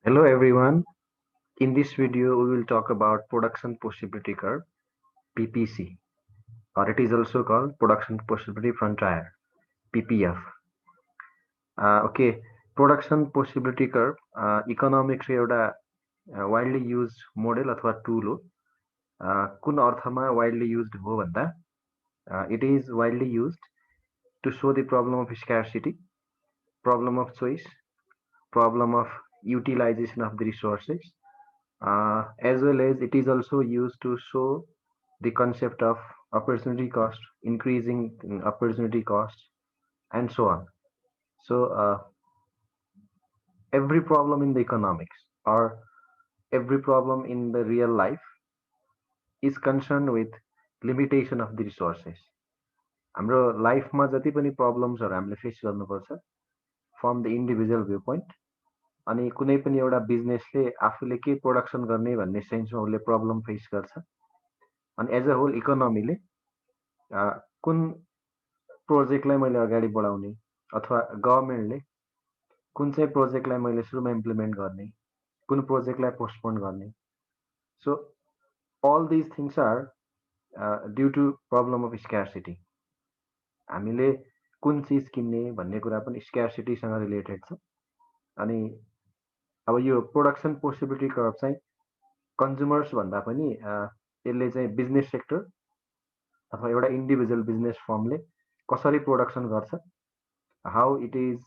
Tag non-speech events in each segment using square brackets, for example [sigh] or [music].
Hello everyone. In this video, we will talk about production possibility curve, [coughs] or it is also called production possibility frontier (PPF). Okay, production possibility curve economics एउटा widely used model अथवा tool हो. कुन अर्थमा widely used हो भन्दा it is widely used to show the problem of scarcity, problem of choice, problem of utilization of the resources, as well as it is also used to show the concept of opportunity cost, increasing opportunity cost, and so on. So every problem in the economics or every problem in the real life is concerned with limitation of the resources. हाम्रो लाइफमा जति पनि प्रब्लम्सहरू हामीले face गर्नुपर्छ from the individual view point, अनि कुनै पनि एउटा बिजनेसले आफूले के प्रोडक्सन गर्ने भन्ने सेन्समा उसले प्रब्लम फेस गर्छ. अनि एज अ होल इकोनोमीले कुन प्रोजेक्टलाई मैले अगाडि बढाउने अथवा गभर्मेन्टले कुन चाहिँ प्रोजेक्टलाई मैले सुरुमा इम्प्लिमेन्ट गर्ने, कुन प्रोजेक्टलाई पोस्टपोन गर्ने. So all these things are due to problem of scarcity. हामीले कुन चिज किन्ने भन्ने कुरा पनि स्क्यारसिटीसँग रिलेटेड छ. अनि अब यो प्रोडक्सन पोसिबिलिटी कर्भ चाहिँ कन्ज्युमर्स भन्दा पनि यसले चाहिँ बिजनेस सेक्टर अथवा एउटा इन्डिभिजुअल बिजनेस फर्मले कसरी प्रोडक्सन गर्छ, how it is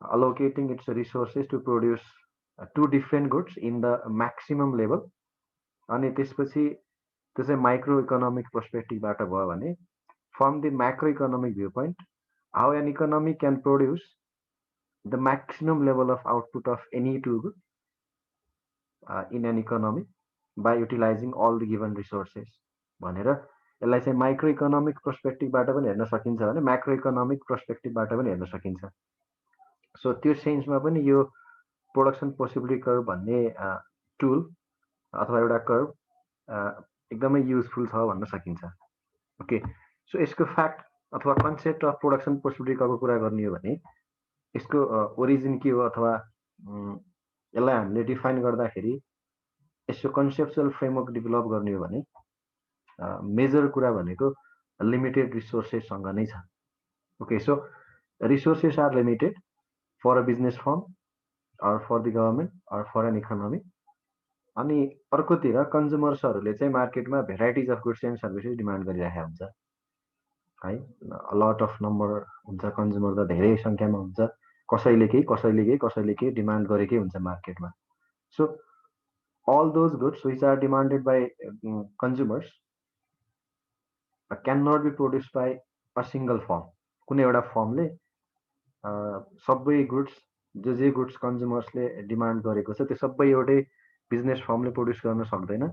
allocating its resources to produce two different goods in the maximum level. अनि त्यसपछि त्यो चाहिँ माइक्रो इकोनोमिक पर्सपेक्टिभबाट भयो भने from the macro economic view point how an economy can produce the maximum level of output of any to good in an economy by utilizing all the given resources भनेर यसलाई चाहिँ micro economic पर्सपेक्टिभबाट पनि हेर्न सकिन्छ भने macro economic पर्सपेक्टिभबाट पनि हेर्न सकिन्छ. सो त्यो सेन्समा पनि यो प्रोडक्सन पोसिबिलिटी कर्भ भन्ने टुल अथवा एउटा कर्भ एकदमै युजफुल छ भन्न सकिन्छ. ओके, सो यसको फ्याक्ट अथवा कन्सेप्ट अफ प्रोडक्सन पोसिबिलिटी कर्भको कुरा गर्ने हो भने यसको ओरिजिन के हो अथवा यसलाई हामीले डिफाइन गर्दाखेरि यसको कन्सेप्चुअल फ्रेमवर्क डेभलप गर्ने हो भने मेजर कुरा भनेको लिमिटेड रिसोर्सेससँग नै छ. Okay, so resources are limited for a business firm or for the government or for an economy. अनि अर्कोतिर कन्ज्युमर्सहरूले चाहिँ मार्केटमा varieties of goods and services demand गरिरहेको हुन्छ है. लट अफ नम्बर हुन्छ, कन्ज्युमर त धेरै सङ्ख्यामा हुन्छ, कसैले केही डिमान्ड गरेकै हुन्छ मार्केटमा. So all those goods which are demanded by consumers can not be produce by a single firm. कुनै एउटा फर्मले सबै गुड्स जे गुड्स कन्ज्युमर्सले डिमान्ड गरेको छ त्यो सबै एउटै बिजनेस फर्मले प्रोड्युस गर्न सक्दैन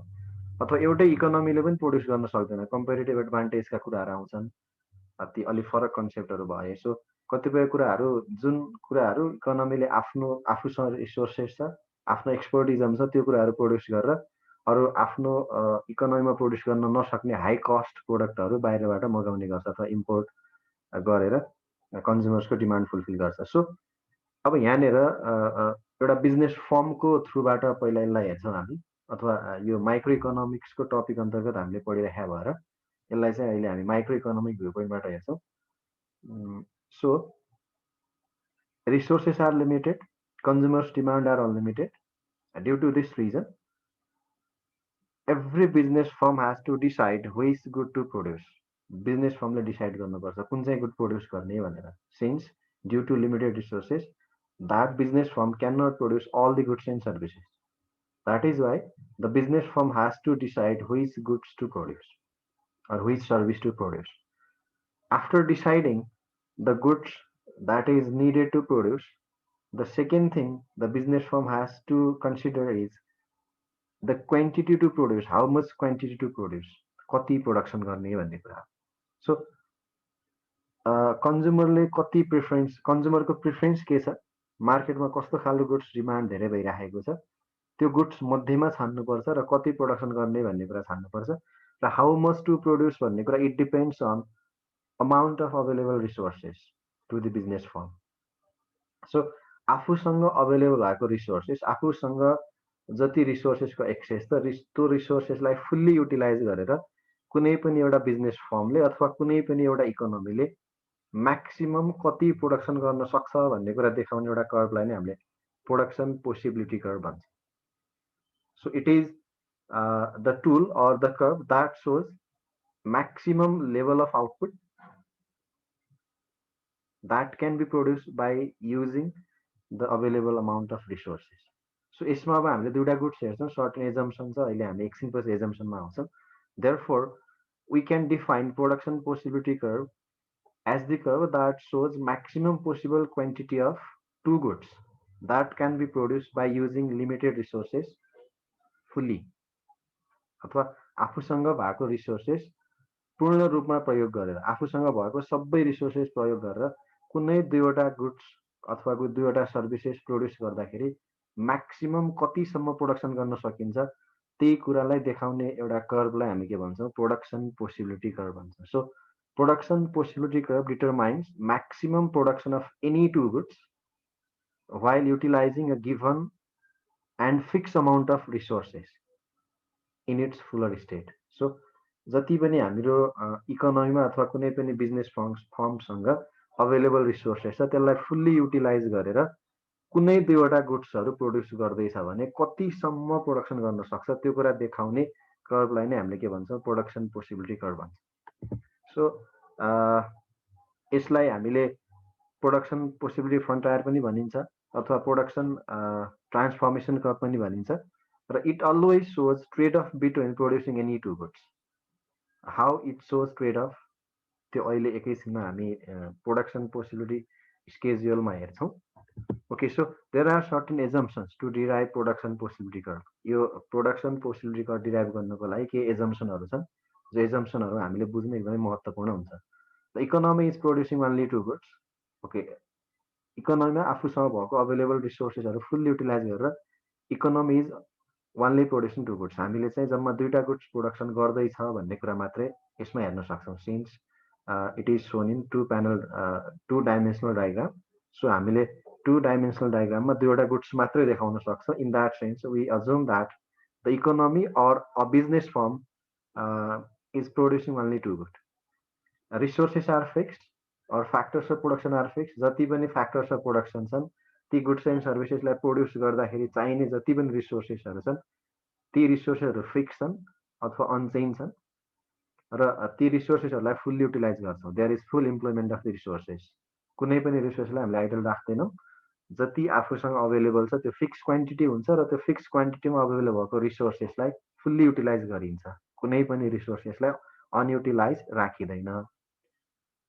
अथवा एउटै इकोनोमीले पनि प्रोड्युस गर्न सक्दैन. कम्पेरिटिभ एडभान्टेजका कुराहरू आउँछन्, ती अलिक फरक कन्सेप्टहरू भए. सो कतिपय कुराहरू जुन कुराहरू इकोनोमीले आफूसँग रिसोर्सेस छ, आफ्नो एक्सपर्टिजम छ, त्यो कुराहरू प्रोड्युस गरेर अरू आफ्नो इकोनोमीमा प्रोड्युस गर्न नसक्ने हाई कस्ट प्रोडक्टहरू बाहिरबाट मगाउने गर्छ अथवा इम्पोर्ट गरेर कन्ज्युमर्सको डिमान्ड फुलफिल गर्छ. सो अब यहाँनिर एउटा बिजनेस फर्मको थ्रुबाट पहिला यसलाई हेर्छौँ हामी, अथवा यो माइक्रो इकोनोमिक्सको टपिक अन्तर्गत हामीले पढिरहेको भएर यसलाई चाहिँ अहिले हामी माइक्रो इकोनोमिक भ्यू पोइन्टबाट हेर्छौँ. So resources are limited, consumers demand are unlimited. Due to this reason every business firm has to decide which good to produce. Business फर्मले डिसाइड गर्नुपर्छ कुन चाहिँ गुड प्रोड्युस गर्ने भनेर. Since due to limited resources that business firm cannot produce all the goods and services. That is why the business firm has to decide which goods to produce or which service to produce. After deciding the goods that is needed to produce, the second thing the business firm has to consider is the quantity to produce, how much quantity to produce, कति production गर्ने भन्ने कुरा. So कन्ज्युमरले कति preference, कन्ज्युमरको preference के छ, मार्केटमा कस्तो खालको गुड्स डिमान्ड धेरै भइरहेको छ, त्यो गुड्स मध्येमा छान्नुपर्छ र कति प्रोडक्सन गर्ने भन्ने कुरा छान्नुपर्छ. र हाउ मच टु प्रोड्युस भन्ने कुरा it depends on amount of available resources to the business firm. So आफूसँग अभाइलेबल भएको रिसोर्सेस, आफूसँग जति रिसोर्सेसको एक्सेस छ त्यो रिसोर्सेसलाई फुल्ली युटिलाइज गरेर कुनै पनि एउटा बिजनेस फर्मले अथवा कुनै पनि एउटा इकोनोमीले म्याक्सिमम कति प्रोडक्सन गर्न सक्छ भन्ने कुरा देखाउने एउटा कर्भलाई नै हामीले प्रोडक्सन पोसिबिलिटी कर्भ भन्छ। So it is the tool or the curve that shows maximum level of output that can be produced by using the available amount of resources. So यसमा अब हामीले दुईटा गुड्स हेर्छौँ, सर्टेन एजम्पसन छ, अहिले हामी एकछिनपछि एजम्पसनमा आउँछौँ। Therefore we can define production possibility curve as the curve that shows maximum possible quantity of two goods that can be produced by using limited resources fully, अथवा आफूसँग भएको रिसोर्सेस पूर्ण रूपमा प्रयोग गरेर, आफूसँग भएको सबै रिसोर्सेस प्रयोग गरेर कुनै दुईवटा गुड्स अथवा दुईवटा सर्भिसेस प्रोड्युस गर्दाखेरि म्याक्सिमम कतिसम्म प्रोडक्सन गर्न सकिन्छ त्यही कुरालाई देखाउने एउटा कर्भलाई हामी के भन्छौँ, प्रोडक्सन पोसिबिलिटी कर्भ भन्छौँ। So production possibility curve determines maximum production of any two goods while utilizing a given and fixed amount of resources in its fuller state. So जति पनि हाम्रो इकोनोमीमा अथवा कुनै पनि बिजनेस फर्मसँग अभाइलेबल रिसोर्सेस छ त्यसलाई fully utilise गरेर कुनै दुईवटा गुड्सहरू प्रोड्युस गर्दैछ भने कतिसम्म प्रोडक्सन गर्न सक्छ त्यो कुरा देखाउने कर्भलाई नै हामीले के भन्छौँ, प्रोडक्सन पोसिबिलिटी कर्भ भन्छ। सो यसलाई हामीले प्रोडक्सन पोसिबिलिटी फ्रन्टायर पनि भनिन्छ अथवा प्रोडक्सन ट्रान्सफर्मेसन कर्भ पनि भनिन्छ र it always shows trade off between producing any two goods. How it shows trade off त्यो अहिले एकैछिनमा हामी प्रोडक्सन पोसिबिलिटी स्केजुअलमा हेर्छौँ। Okay, so there are certain assumptions to derive production possibility curve. यो प्रोडक्सन पोसिबिलिटी कर्भ डिराइभ गर्नको लागि के एजम्पसनहरू छन्, जो एजम्पसनहरू हामीले बुझ्नु एकदमै महत्त्वपूर्ण हुन्छ। The economy is producing only two goods. Okay, इकोनोमीमा आफूसँग भएको अभाइलेबल रिसोर्सेसहरू फुल युटिलाइज गरेर economy is only producing two goods, हामीले चाहिँ जम्मा दुईवटा गुड्स प्रोडक्सन गर्दैछ भन्ने कुरा मात्रै यसमा हेर्न सक्छौँ। Since it is shown in two dimensional diagram. So हामीले टु डाइमेन्सनल डायग्राममा दुईवटा गुड्स मात्रै देखाउन सक्छौँ। In that sense we assume that the economy or a business firm is producing only two good. Resources are fixed or factors of production are fixed. जति पनि factors of production छन् ती goods and सर्भिसेसलाई produce गर्दाखेरि चाहिने जति पनि रिसोर्सेसहरू छन् ती रिसोर्सेसहरू फिक्स छन् अथवा अनचेन्ज छन् र ती रिसोर्सेसहरूलाई फुल युटिलाइज गर्छौँ। There is full employment of the resources. कुनै पनि रिसोर्सलाई हामीले आइडल राख्दैनौँ। जति आफूसँग अभाइलेबल छ त्यो फिक्स क्वान्टिटी हुन्छ र त्यो फिक्स क्वान्टिटीमा अभाइलेबल भएको रिसोर्सेसलाई फुल्ली युटिलाइज गरिन्छ। कुनै पनि रिसोर्सेसलाई अनयुटिलाइज राखिँदैन।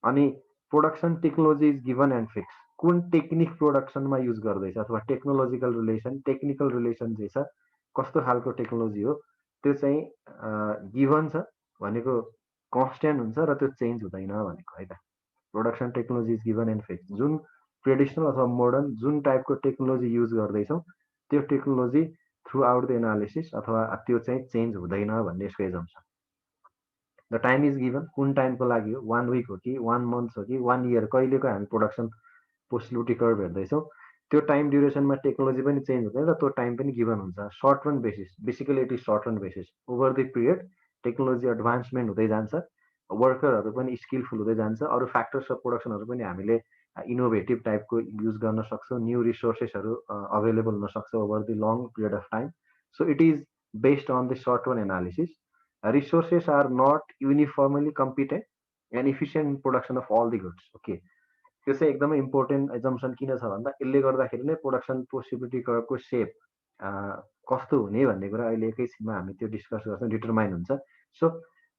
अनि production technology is given and fix. कुन टेक्निक प्रोडक्सनमा युज गर्दैछ अथवा टेक्नोलोजिकल रिलेसन, टेक्निकल रिलेसन चाहिँ छ, कस्तो खालको टेक्नोलोजी हो त्यो चाहिँ गिभन छ भनेको कन्स्ट्यान्ट हुन्छ र त्यो चेन्ज हुँदैन भनेको है त। Production technology is given and fix. जुन ट्रेडिसनल अथवा मोडर्न जुन टाइपको टेक्नोलोजी युज गर्दैछौँ त्यो technology through out the analysis अथवा त्यो चाहिँ चेन्ज हुँदैन भन्ने यसको assumption. The time is given, कुन टाइमको लागि हो, 1 विक हो कि 1 मन्थ हो कि 1 इयर, कहिलेको हामी प्रोडक्सन पोसिबिलिटी कर्भ हेर्दैछौँ त्यो टाइम ड्युरेसनमा टेक्नोलोजी पनि चेन्ज हुँदैन र त्यो टाइम पनि गिभन हुन्छ। Short run basis, basically it is short run basis. Over the period technology advancement हुँदै जान्छ, वर्करहरू पनि स्किलफुल हुँदै जान्छ, अरू फ्याक्टर्स अफ प्रोडक्सनहरू पनि हामीले इनोभेटिभ टाइपको युज गर्न सक्छौँ, न्यू रिसोर्सेसहरू अभाइलेबल हुन सक्छ over the long period of time. So it is based on the short run analysis. Resources are not uniformly competent and efficient in production of all the goods. Okay, त्यो चाहिँ एकदमै important assumption किन छ भन्दा यसले गर्दाखेरि नै production possibility कर्भको सेप कस्तो हुने भन्ने कुरा अहिले एकैछिनमा हामी त्यो डिस्कस गर्छौँ, डिटरमाइन हुन्छ। सो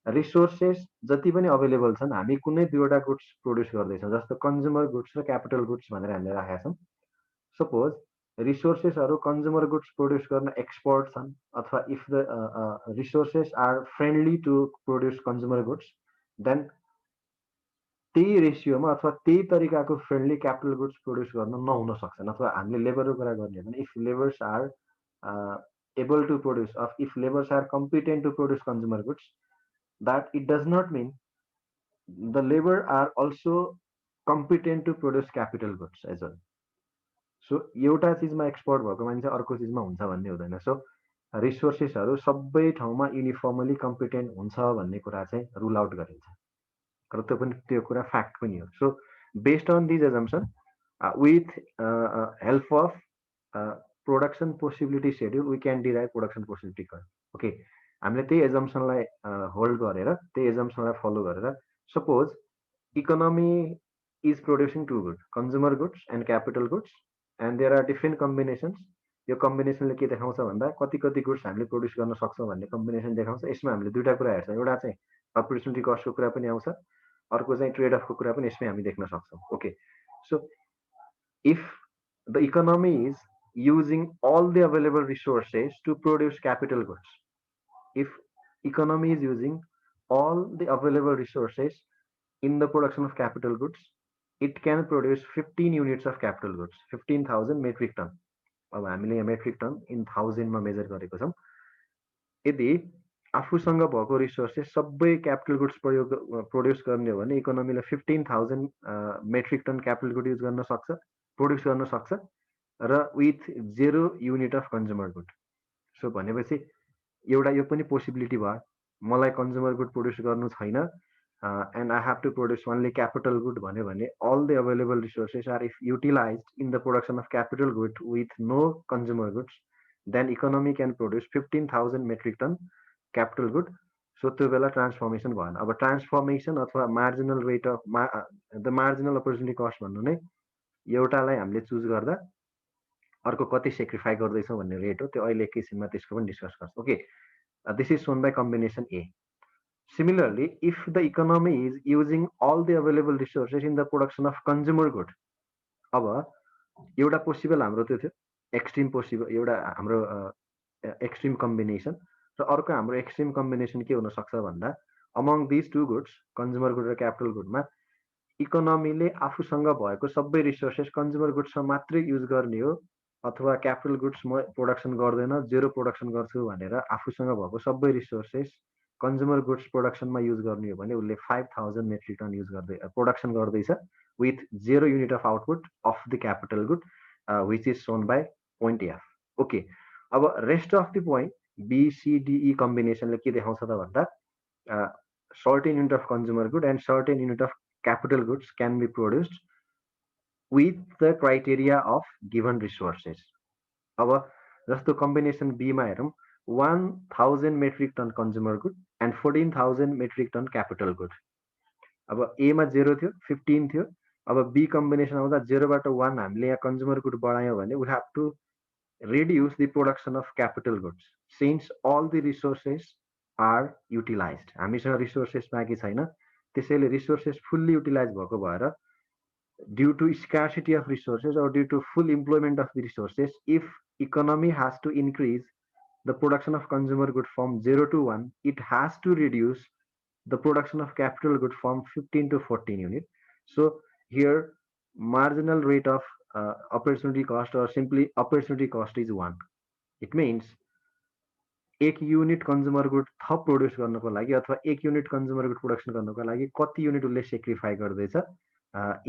रिसोर्सेस जति पनि अभाइलेबल छन् हामी कुनै दुईवटा गुड्स प्रोड्युस गर्दैछौँ, जस्तो कन्ज्युमर गुड्स र क्यापिटल गुड्स भनेर हामीले राखेका छौँ। सपोज रिसोर्सेसहरू कन्ज्युमर गुड्स प्रोड्युस गर्न एक्सपर्ट छन् अथवा if the resources are friendly to produce consumer goods then त्यही रेसियोमा अथवा त्यही तरिकाको फ्रेन्डली क्यापिटल गुड्स प्रोड्युस गर्न नहुन सक्छन्। अथवा हामीले लेबरको कुरा गर्ने हो भने if labours are able to produce, if labours are competent to produce consumer goods, that it does not mean the labour are also competent to produce capital goods as well. सो एउटा चिजमा एक्सपर्ट भएको मान्छे अर्को चिजमा हुन्छ भन्ने हुँदैन। सो रिसोर्सेसहरू सबै ठाउँमा युनिफर्मली कम्पिटेन्ट हुन्छ भन्ने कुरा चाहिँ रुल आउट गरिन्छ, र त्यो कुरा फ्याक्ट पनि हो। So based on these assumption with help of production possibility schedule we can derive production possibility curve. ओके, हामीले त्यही एजम्सनलाई होल्ड गरेर त्यही एजम्सनलाई फलो गरेर suppose economy is producing two good consumer goods and capital goods and there are different combinations. यो कम्बिनेसनले के देखाउँछ भन्दा कति कति गुड्स हामीले प्रोड्युस गर्न सक्छौँ भन्ने कम्बिनेसन देखाउँछ। यसमा हामीले दुईवटा कुरा हेर्छौँ, एउटा चाहिँ अपर्च्युनिटी कस्टको कुरा पनि आउँछ, अर्को चाहिँ ट्रेड अफको कुरा पनि यसमै हामी देख्न सक्छौँ। Okay, so if the economy is using all the available resources to produce capital goods, if economy is using all the available resources in the production of capital goods, it can produce 15 units of capital goods, 15,000 metric ton. अब हामीले यहाँ metric ton in थाउजन्डमा major गरेको छौँ। यदि आफूसँग भएको resources सबै capital goods produce गर्ने हो भने इकोनोमीले 15,000 metric ton capital good use गर्न सक्छ, प्रोड्युस गर्न सक्छ, र with 0 unit of consumer good. So भनेपछि एउटा यो पनि पोसिबिलिटी भयो, मलाई कन्ज्युमर गुड प्रोड्युस गर्नु छैन and I have to produce only capital good भन्यो भने all the available resources are if utilised in the production of capital good with no consumer goods, then economy can produce 15,000 metric ton capital good. So त्यो बेला transformation भएन। अब transformation अथवा marginal rate of the marginal opportunity cost भन्नु नै एउटालाई हामीले choose गर्दा अर्को कति सेक्रिफाई गर्दैछौँ भन्ने रेट हो। त्यो अहिले एकैछिनमा त्यसको पनि डिस्कस गर्छ। Okay, this is shown by combination A. Similarly if the economy is using all the available resources in the production of consumer good, अब एउटा पोसिबल हाम्रो त्यो थियो एक्सट्रिम पोसिबल, एउटा हाम्रो एक्सट्रिम कम्बिनेसन, र अर्को हाम्रो एक्सट्रिम कम्बिनेसन के हुनसक्छ भन्दा among these two goods consumer good र क्यापिटल गुडमा इकोनोमीले आफूसँग भएको सबै रिसोर्सेस कन्ज्युमर गुड्समा मात्रै युज गर्ने हो अथवा क्यापिटल गुड्स म प्रोडक्सन गर्दैन, जेरो प्रोडक्सन गर्छु भनेर आफूसँग भएको सबै रिसोर्सेस कन्ज्युमर गुड्स प्रोडक्सनमा युज गर्ने हो भने उसले 5,000 मेट्रिक टन युज गर्दै प्रोडक्सन गर्दैछ with 0 unit of output of the capital good which is shown by point F. Okay, अब रेस्ट अफ द पोइन्ट बिसिडिई कम्बिनेसनले के देखाउँछ त भन्दा certain unit of consumer good and certain unit of capital goods can be produced with the criteria of given resources. अब जस्तो combination be मा हेरौँ 1,000 metric ton consumer good and 14,000 metric ton capital good. अब A मा 0 थियो, 15 थियो। अब be combination आउँदा 0 बाट 1 हामीले यहाँ कन्ज्युमर गुड बढायौँ भने we have to reduce the production of capital goods since all the resources are utilized. हामीसँग रिसोर्सेस बाँकी छैन, त्यसैले रिसोर्सेस फुल्ली युटिलाइज भएको भएर due to scarcity of resources or due to full employment of the resources, if economy has to increase the production of consumer good from 0 to 1, it has to reduce the production of capital good from 15 to 14 unit. So here marginal rate of opportunity cost or simply opportunity cost is 1. It means एक unit consumer good थप produce गर्नको लागि अथवा एक unit consumer good production गर्नको लागि कति unit उसले सेक्रिफाई गर्दैछ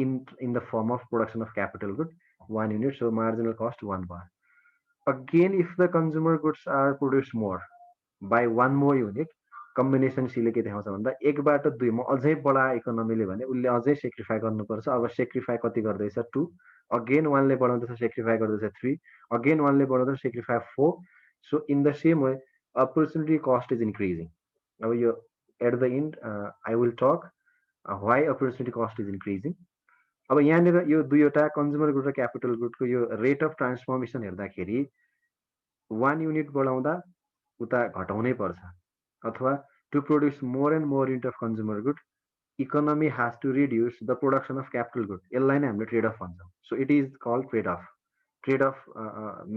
in the form of production of capital good 1 unit. So marginal cost 1 भयो। Again if the consumer goods are produce more by 1 more unit, combination सीले के देखाउँछ भन्दा 1 बाट 2 म अझै बढाए इकोनोमीले भने उसले अझै सेक्रिफाई गर्नुपर्छ। अब सेक्रिफाई कति गर्दैछ 2, अगेन 1 ले बढाउँदैछ सेक्रिफाई गर्दैछ 3, अगेन 1 ले बढाउँदैछ सेक्रिफाई 4। So in the same way opportunity cost is increasing. Now you at the end I will talk why opportunity cost is increasing. अब यहाँनिर यो दुईवटा कन्ज्युमर गुड र क्यापिटल गुडको यो रेट अफ ट्रान्सफर्मेसन हेर्दाखेरि 1 युनिट बढाउँदा उता घटाउनै पर्छ अथवा to produce more and more unit of consumer good economy has to reduce the production of capital good. यसलाई नै हामीले ट्रेड अफ भन्छौँ। So it is called trade off. Trade off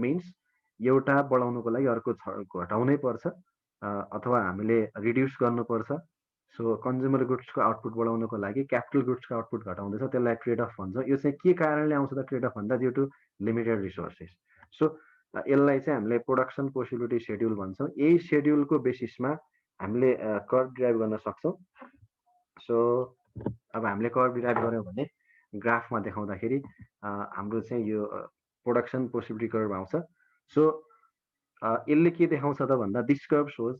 means एउटा बढाउनुको लागि अर्को घटाउनै पर्छ अथवा हामीले रिड्युस गर्नुपर्छ। सो कन्ज्युमर गुड्सको आउटपुट बढाउनको लागि क्यापिटल गुड्सको आउटपुट घटाउँदैछ, त्यसलाई ट्रेड अफ भन्छ। यो चाहिँ के कारणले आउँछ त ट्रेड अफ भन्दा due to limited resources. So यसलाई चाहिँ हामीले प्रोडक्सन पोसिबिलिटी सेड्युल भन्छौँ। यही सेड्युलको बेसिसमा हामीले कर्भ डिराइभ गर्न सक्छौँ। सो अब हामीले कर्भ डिराइभ गऱ्यौँ भने ग्राफमा देखाउँदाखेरि हाम्रो चाहिँ यो प्रोडक्सन पोसिबिलिटी कर्भ आउँछ। सो यसले के देखाउँछ त भन्दा this curve shows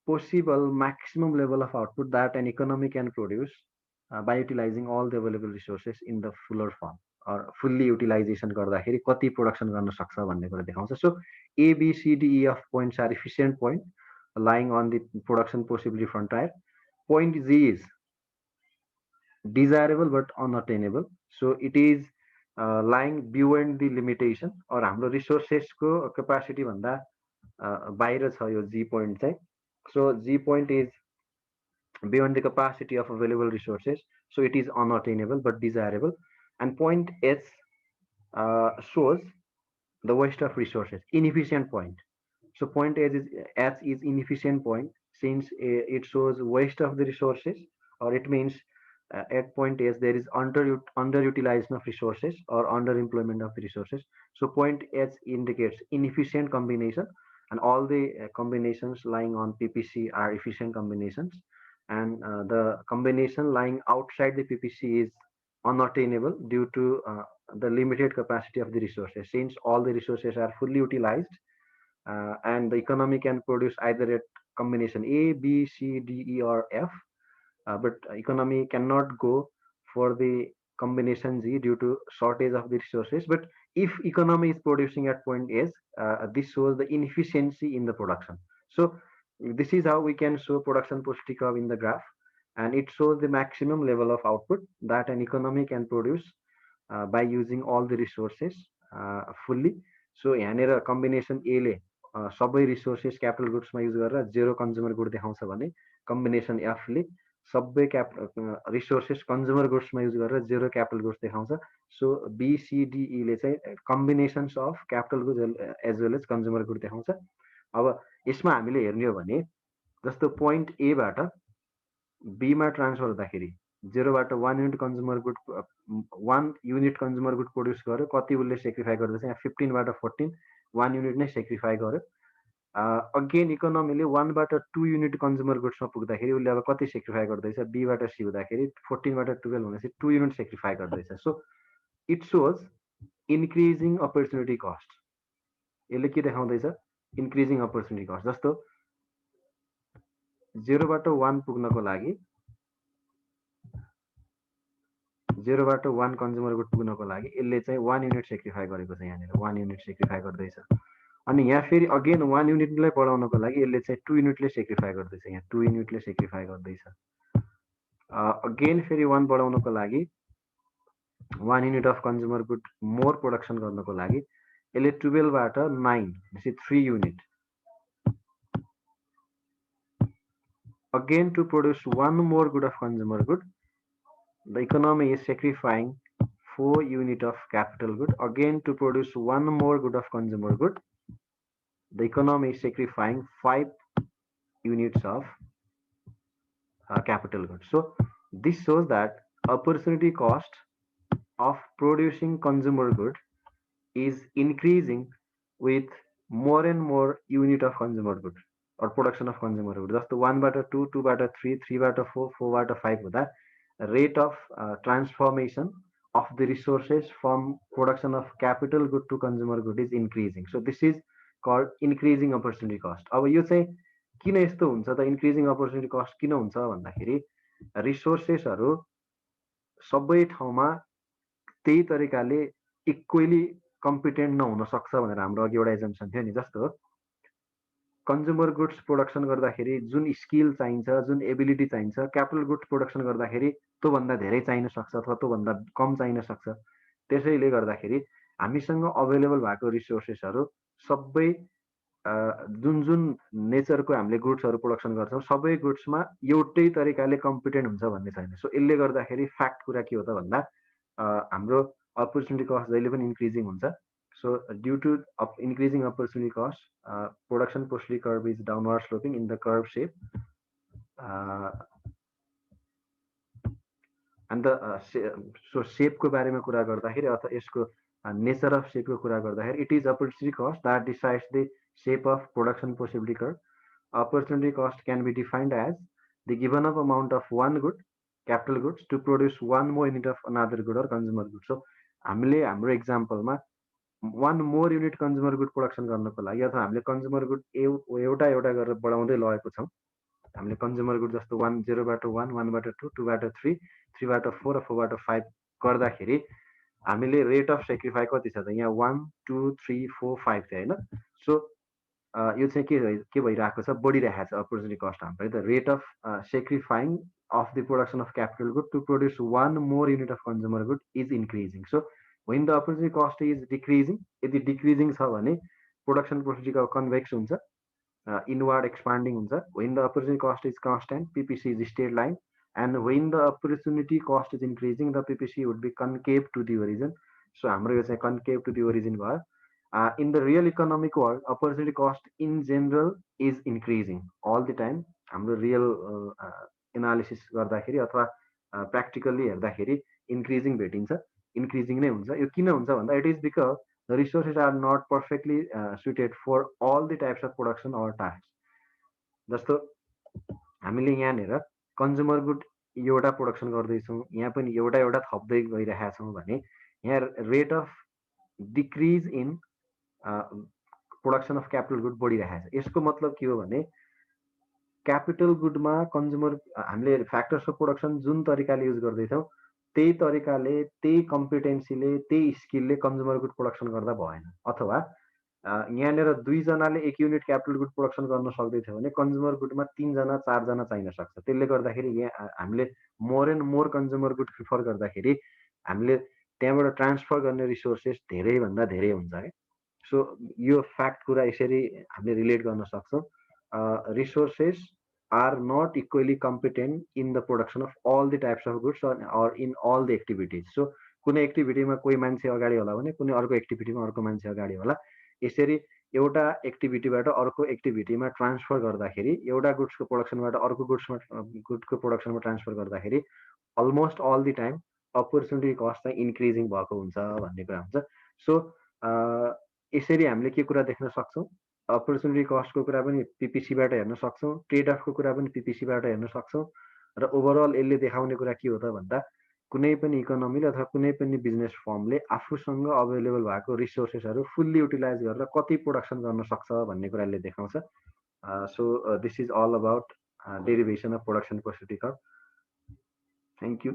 possible maximum level of output that an economy can produce by utilizing all the available resources in the fuller form or fully utilization गर्दाखेरि कति प्रोडक्सन गर्न सक्छ भन्ने कुरा देखाउँछ। So A, B, C, D, E of points are efficient point lying on the production possibility frontier. Point Z is desirable but unattainable. So it is lying beyond the limitation or हाम्रो रिसोर्सेसको capacity भन्दा बाहिर छ यो जी point चाहिँ। So G point is beyond the capacity of available resources, so it is unattainable but desirable. And point S shows the waste of resources, inefficient point. So point S is inefficient point since it shows waste of the resources, or it means at point S there is underutilization of resources or underemployment of the resources. So point S indicates inefficient combination, and all the combinations lying on PPC are efficient combinations, and the combination lying outside the PPC is unattainable due to the limited capacity of the resources. Since all the resources are fully utilized, and the economy can produce either at combination A, B, C, D, E, or F, but economy cannot go for the combination Z due to shortage of the resources. But if economy is producing at point S, this shows the inefficiency in the production. So this is how we can show production positive curve in the graph, and it shows the maximum level of output that an economy can produce by using all the resources fully. So यहाँनिर combination A ले सबै resources capital goods मा use गरेर zero consumer good देखाउँछ भने combination F ले सबै resources consumer गुड्समा युज गरेर जेरो क्यापिटल गुड्स देखाउँछ। सो BCDE ले चाहिँ combinations of capital goods as well as consumer good देखाउँछ। अब यसमा हामीले हेर्ने हो भने जस्तो पोइन्ट एबाट बीमा ट्रान्सफर हुँदाखेरि जेरोबाट 1 unit consumer good 1 unit consumer good produce गर्यो, कति उसले सेक्रिफाई गर्दैछ यहाँ 15बाट 14 1 युनिट नै सेक्रिफाई गर्यो। अगेन इकोनोमीले 1बाट 2 युनिट कन्ज्युमर गुड्समा पुग्दाखेरि उसले अब कति सेक्रिफाई गर्दैछ, बीबाट सी हुँदाखेरि 14बाट 12 भनेपछि 2 युनिट सेक्रिफाई गर्दैछ। So it shows increasing opportunity cost. यसले के देखाउँदैछ, इन्क्रिजिङ अपर्च्युनिटी कस्ट। जस्तो 0बाट 1 पुग्नको लागि 0बाट 1 कन्ज्युमर गुड पुग्नको लागि यसले चाहिँ 1 युनिट सेक्रिफाई गरेको छ, यहाँनिर 1 युनिट सेक्रिफाई गर्दैछ। अनि यहाँ फेरि अगेन 1 युनिटलाई बढाउनको लागि यसले चाहिँ 2 युनिटले सेक्रिफाई गर्दैछ, यहाँ 2 युनिटले सेक्रिफाई गर्दैछ। अगेन फेरि 1 बढाउनको लागि 1 unit of consumer good more production गर्नको लागि यसले 12बाट 9 भनेपछि 3 unit. Again, to produce one more good of consumer good, the economy is sacrificing 4 unit of capital good. Again, to produce one more good of consumer good, the economy is sacrificing 5 units of capital good. So this shows that opportunity cost of producing consumer good is increasing with more and more unit of consumer good or production of consumer good. जस्तो 1बाट 2, 2बाट 3, 3बाट 4, 4बाट 5 हुँदा rate of transformation of the resources from production of capital good to consumer good is increasing. So this is called increasing opportunity cost. अब यो चाहिँ किन यस्तो हुन्छ त, increasing opportunity cost किन हुन्छ भन्दाखेरि रिसोर्सेसहरू सबै ठाउँमा त्यही तरिकाले इक्वली कम्पिटेन्ट नहुन सक्छ भनेर हाम्रो अघि एउटा एजम्पसन थियो नि। जस्तो कन्ज्युमर गुड्स प्रोडक्सन गर्दाखेरि जुन स्किल चाहिन्छ, जुन एबिलिटी चाहिन्छ, क्यापिटल गुड्स प्रोडक्सन गर्दाखेरि त्योभन्दा धेरै चाहिन सक्छ अथवा त्योभन्दा कम चाहिन सक्छ। त्यसैले गर्दाखेरि हामीसँग अभाइलेबल भएको रिसोर्सेसहरू सबै जुन जुन नेचरको हामीले गुड्सहरू प्रोडक्सन गर्छौँ सबै गुड्समा एउटै तरिकाले कम्पिटेन्ट हुन्छ भन्ने छैन। सो यसले गर्दाखेरि फ्याक्ट कुरा के हो त भन्दा हाम्रो अपर्च्युनिटी कस्ट जहिले पनि इन्क्रिजिङ हुन्छ। So due to increasing opportunity cost, production possibility curve is downward sloping in the curve shape, and the so shape को बारेमा कुरा गर्दाखेरि अथवा यसको nature of shape को कुरा गर्दाखेरि it is opportunity cost that decides the shape of production possibility curve. Opportunity cost can be defined as the given up amount of one good, capital goods, to produce one more unit of another good or consumer good. So हामीले हाम्रो example मा one more unit consumer good production गर्नको लागि अथवा हामीले consumer good एउटा एउटा गरेर बढाउँदै लगेको छौँ। हामीले कन्ज्युमर गुड जस्तो 0बाट 1, 1बाट 2, 2बाट 3, 3बाट 4 र 4बाट 5 गर्दाखेरि हामीले रेट अफ सेक्रिफाई कति छ त यहाँ 1 2 3 4 5 थियो होइन। सो यो चाहिँ के भइरहेको छ, बढिरहेको छ अपर्च्युनिटी कस्ट हाम्रो है त। Rate of sacrificing of the production of capital good to produce one more unit of consumer good is increasing. So when the opportunity cost is decreasing, यदि डिक्रिजिङ छ भने प्रोडक्सन प्रोसिडीको कन्भेक्स हुन्छ, inward expanding हुन्छ। When the opportunity cost is constant, PPC is straight line, and when the opportunity cost is increasing the PPC would be concave to the origin. So हाम्रो यो चाहिँ concave to the origin भयो। In the real economic world, opportunity cost in general is increasing all the time. हाम्रो real analysis गर्दाखेरि अथवा practically हेर्दाखेरि increasing भेटिन्छ, increasing नै हुन्छ। यो किन हुन्छ भन्दा it is because the resources are not perfectly suited for all the types of production or task. जस्तो हामीले यहाँनिर कन्ज्युमर गुड एउटा प्रोडक्सन गर्दैछौँ, यहाँ पनि एउटा एउटा थप्दै गइरहेका छौँ भने यहाँ rate of decrease in production of capital good बढिरहेको छ। यसको मतलब के हो भने क्यापिटल गुडमा कन्ज्युमर हामीले फ्याक्टर्स अफ प्रोडक्सन जुन तरिकाले युज गर्दैछौँ त्यही तरिकाले, त्यही कम्पिटेन्सीले, त्यही स्किलले कन्ज्युमर गुड प्रोडक्सन गर्दा भएन। अथवा यहाँनिर 2 जनाले 1 युनिट क्यापिटल गुड प्रोडक्सन गर्न सक्दैथ्यो भने कन्ज्युमर गुडमा 3 जना 4 जना चाहिन सक्छ। त्यसले गर्दाखेरि यहाँ हामीले more and more consumer good prefer गर्दाखेरि हामीले त्यहाँबाट ट्रान्सफर गर्ने रिसोर्सेस धेरैभन्दा धेरै हुन्छ है। सो यो फ्याक्ट कुरा यसरी हामीले रिलेट गर्न सक्छौँ। Resources are not equally competent in the production of all the types of goods or in all the activities. So कुनै एक्टिभिटीमा कोही मान्छे अगाडि होला भने कुनै अर्को एक्टिभिटीमा अर्को मान्छे अगाडि होला। यसरी एउटा एक्टिभिटीबाट अर्को एक्टिभिटीमा ट्रान्सफर गर्दाखेरि, एउटा गुड्सको प्रोडक्सनबाट अर्को गुड्सको प्रोडक्सनमा ट्रान्सफर गर्दाखेरि almost all the time opportunity cost चाहिँ इन्क्रिजिङ भएको हुन्छ भन्ने कुरा हुन्छ। सो यसरी हामीले के कुरा देख्न सक्छौँ, अपर्च्युनिटी कस्टको कुरा पनि पिपिसीबाट हेर्न सक्छौँ, ट्रेड अफको कुरा पनि पिपिसीबाट हेर्न सक्छौँ। र ओभरअल यसले देखाउने कुरा के हो त भन्दा कुनै पनि इकोनोमीले अथवा कुनै पनि बिजनेस फर्मले आफूसँग अभाइलेबल भएको रिसोर्सेसहरू फुल्ली युटिलाइज गरेर कति प्रोडक्सन गर्न सक्छ भन्ने कुरा यसले देखाउँछ। So this is all about derivation of production प्रोसिडी कर्भ। Thank you.